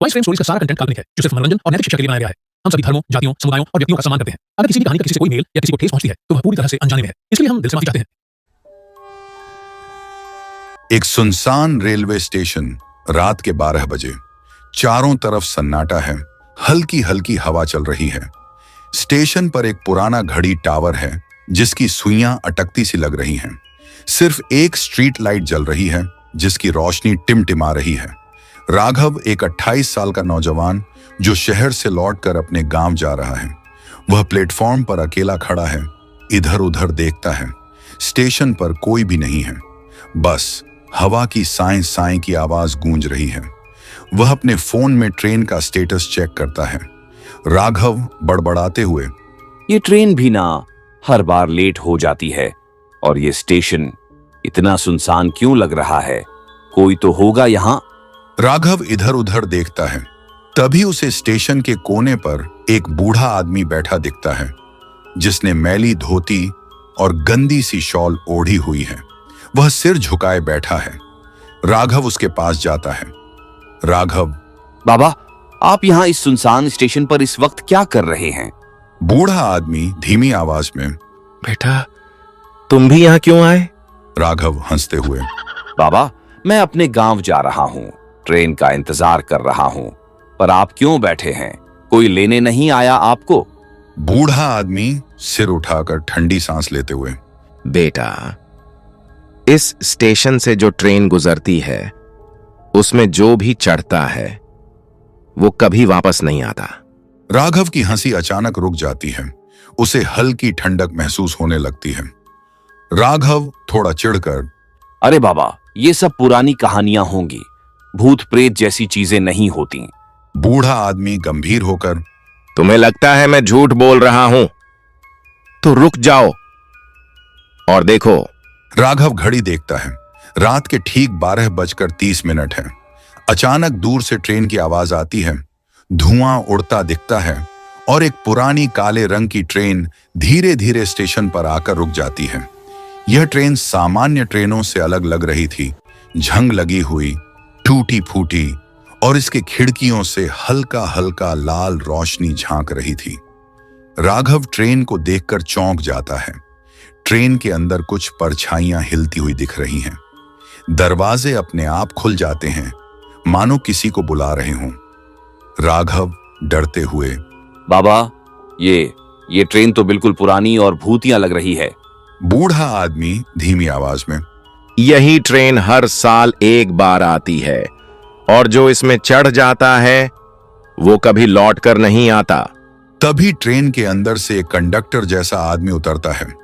Voice frame stories का सारा content काल्पनिक है, जो सिर्फ मनोरंजन और नैतिक शिक्षा के लिए बनाया गया है। हम सभी धर्मों, जातियों, समुदायों और व्यक्तियों का सम्मान करते हैं। अगर किसी भी कहानी का किसी से कोई मेल या किसी को ठेस पहुंचती है, तो वह पूरी तरह से अनजाने में है। इसलिए हम दिल से माफी चाहते हैं। एक सुनसान रेलवे स्टेशन, रात के 12 बजे। चारों तरफ सन्नाटा है, हल्की हल्की हवा चल रही है। स्टेशन पर एक पुराना घड़ी टावर है, जिसकी सुइयां अटकती सी लग रही हैं। सिर्फ एक स्ट्रीट लाइट जल रही है, जिसकी रोशनी टिमटिमा रही है। राघव एक 28 साल का नौजवान, जो शहर से लौटकर अपने गांव जा रहा है। वह प्लेटफॉर्म पर अकेला खड़ा है, इधर उधर देखता है। स्टेशन पर कोई भी नहीं है, बस हवा की साएं साएं की आवाज गूंज रही है। वह अपने फोन में ट्रेन का स्टेटस चेक करता है। राघव बड़बड़ाते हुए, ये ट्रेन भी ना हर बार लेट हो जाती है, और ये स्टेशन इतना सुनसान क्यों लग रहा है? कोई तो होगा यहाँ। राघव इधर उधर देखता है। तभी उसे स्टेशन के कोने पर एक बूढ़ा आदमी बैठा दिखता है, जिसने मैली धोती और गंदी सी शॉल ओढ़ी हुई है। वह सिर झुकाए बैठा है। राघव उसके पास जाता है। राघव, बाबा, आप यहाँ इस सुनसान स्टेशन पर इस वक्त क्या कर रहे हैं? बूढ़ा आदमी धीमी आवाज में, बेटा, तुम भी यहाँ क्यों आए? राघव हंसते हुए, बाबा, मैं अपने गांव जा रहा हूँ, ट्रेन का इंतजार कर रहा हूँ। पर आप क्यों बैठे हैं? कोई लेने नहीं आया आपको? बूढ़ा आदमी सिर उठाकर ठंडी सांस लेते हुए, बेटा, इस स्टेशन से जो ट्रेन गुजरती है, उसमें जो भी चढ़ता है वो कभी वापस नहीं आता। राघव की हंसी अचानक रुक जाती है। उसे हल्की ठंडक महसूस होने लगती है। राघव थोड़ा चिढ़कर, अरे बाबा, ये सब पुरानी कहानियां होंगी, भूत प्रेत जैसी चीजें नहीं होती। बूढ़ा आदमी गंभीर होकर, तुम्हें लगता है मैं झूठ बोल रहा हूं? तो रुक जाओ और देखो। राघव घड़ी देखता है। रात के ठीक 12:30 है। अचानक दूर से ट्रेन की आवाज आती है। धुआं उड़ता दिखता है और एक पुरानी काले रंग की ट्रेन धीरे धीरे स्टेशन पर आकर रुक जाती है। यह ट्रेन सामान्य ट्रेनों से अलग लग रही थी। झंग लगी हुई, टूटी फूटी, और इसके खिड़कियों से हल्का हल्का लाल रोशनी झांक रही थी। राघव ट्रेन को देखकर चौंक जाता है। ट्रेन के अंदर कुछ परछाइयां हिलती हुई दिख रही हैं। दरवाजे अपने आप खुल जाते हैं, मानो किसी को बुला रहे हों। राघव डरते हुए, बाबा, ये ट्रेन तो बिल्कुल पुरानी और भूतियां लग रही है। बूढ़ा आदमी धीमी आवाज में, यही ट्रेन हर साल एक बार आती है, और जो इसमें चढ़ जाता है वो कभी लौट कर नहीं आता। तभी ट्रेन के अंदर से एक कंडक्टर जैसा आदमी उतरता है।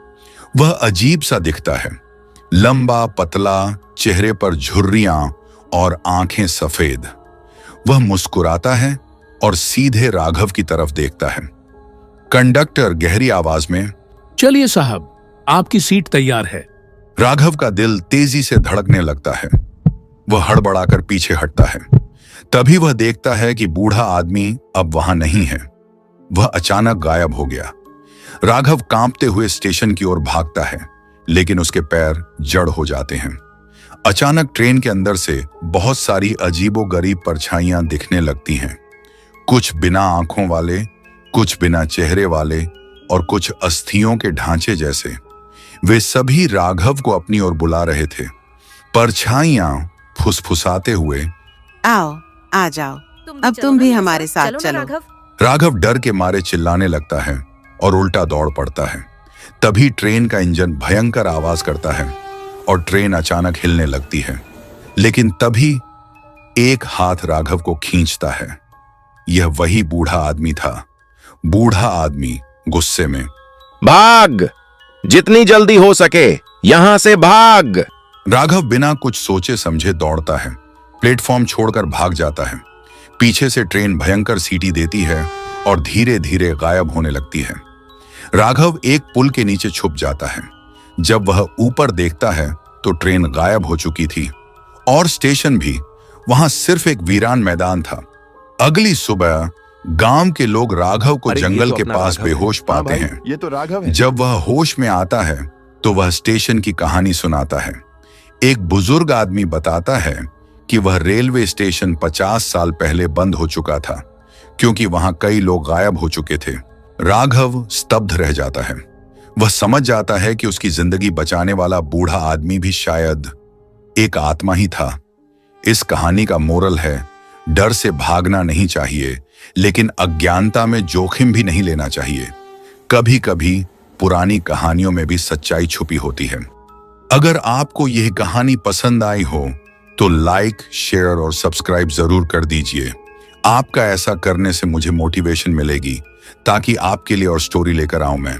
वह अजीब सा दिखता है, लंबा पतला, चेहरे पर झुर्रियां और आंखें सफेद। वह मुस्कुराता है और सीधे राघव की तरफ देखता है। कंडक्टर गहरी आवाज में, चलिए साहब, आपकी सीट तैयार है। राघव का दिल तेजी से धड़कने लगता है। वह हड़बड़ाकर पीछे हटता है। तभी वह देखता है कि बूढ़ा आदमी अब वहां नहीं है। वह अचानक गायब हो गया। राघव कांपते हुए स्टेशन की ओर भागता है, लेकिन उसके पैर जड़ हो जाते हैं। अचानक ट्रेन के अंदर से बहुत सारी अजीबोगरीब परछाइयां दिखने लगती हैं। कुछ बिना आंखों वाले, कुछ बिना चेहरे वाले, और कुछ अस्थियों के ढांचे जैसे। वे सभी राघव को अपनी ओर बुला रहे थे। परछाइयां फुसफुसाते हुए, आओ, आ जाओ, अब तुम भी हमारे साथ चलो। राघव डर के मारे चिल्लाने लगता है और उल्टा दौड़ पड़ता है। तभी ट्रेन का इंजन भयंकर आवाज करता है और ट्रेन अचानक हिलने लगती है। लेकिन तभी एक हाथ राघव को खींचता है। यह वही बूढ़ा आदमी था। बूढ़ा आदमी गुस्से में, भाग, जितनी जल्दी हो सके यहां से भाग। राघव बिना कुछ सोचे समझे दौड़ता है, प्लेटफॉर्म छोड़कर भाग जाता है। पीछे से ट्रेन भयंकर सीटी देती है और धीरे धीरे गायब होने लगती है। राघव एक पुल के नीचे छुप जाता है। जब वह ऊपर देखता है तो ट्रेन गायब हो चुकी थी और स्टेशन भी। वहां सिर्फ एक वीरान मैदान था। अगली सुबह गांव के लोग राघव को जंगल के पास बेहोश पाते हैं। ये तो राघव है। जब वह होश में आता है तो वह स्टेशन की कहानी सुनाता है। एक बुजुर्ग आदमी बताता है कि वह रेलवे स्टेशन 50 साल पहले बंद हो चुका था क्योंकि वहां कई लोग गायब हो चुके थे। राघव स्तब्ध रह जाता है। वह समझ जाता है कि उसकी जिंदगी बचाने वाला बूढ़ा आदमी भी शायद एक आत्मा ही था। इस कहानी का मोरल है, डर से भागना नहीं चाहिए, लेकिन अज्ञानता में जोखिम भी नहीं लेना चाहिए। कभी कभी पुरानी कहानियों में भी सच्चाई छुपी होती है। अगर आपको यह कहानी पसंद आई हो तो लाइक, शेयर और सब्सक्राइब जरूर कर दीजिए। आपका ऐसा करने से मुझे मोटिवेशन मिलेगी ताकि आपके लिए और स्टोरी लेकर आऊं मैं।